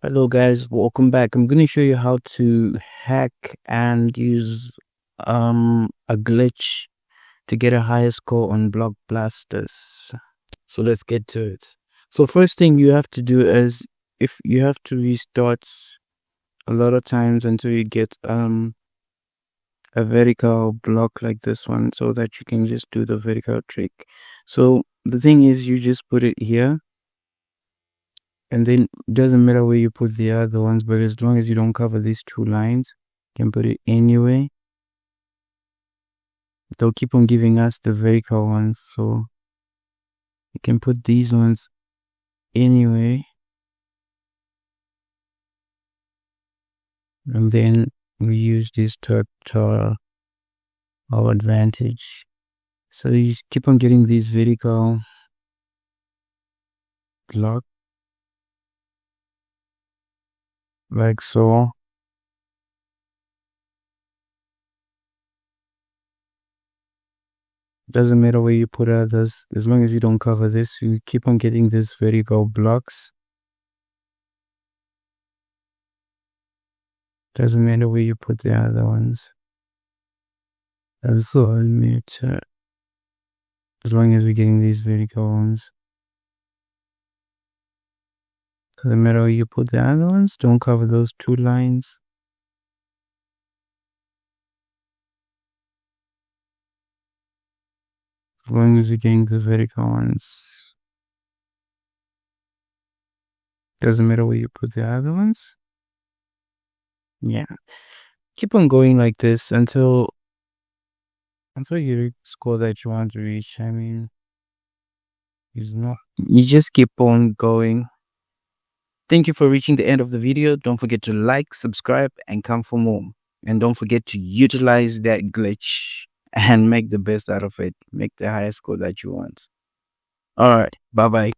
Hello guys, welcome back. I'm going to show you how to hack and use a glitch to get a higher score on Block Blasters. So let's get to it. So first thing you have to do is if you have to restart a lot of times until you get a vertical block like this one so that you can just do the vertical trick. So the thing is you just put it here. And then it doesn't matter where you put the other ones, but as long as you don't cover these two lines, you can put it anyway. They'll keep on giving us the vertical ones, so you can put these ones anyway. And then we use this to our advantage. So you keep on getting these vertical blocks like so. Doesn't matter where you put others, as long as you don't cover this, you keep on getting these vertical blocks. Doesn't matter where you put the other ones. That's all I matter. As long as we're getting these vertical ones. Doesn't matter where you put the other ones, don't cover those two lines. As long as we're getting the vertical ones. Doesn't matter where you put the other ones. Yeah. Keep on going like this until you score that you want to reach. I mean, you just keep on going. Thank you for reaching the end of the video. Don't forget to like, subscribe, and come for more. And don't forget to utilize that glitch and make the best out of it. Make the highest score that you want. All right. Bye-bye.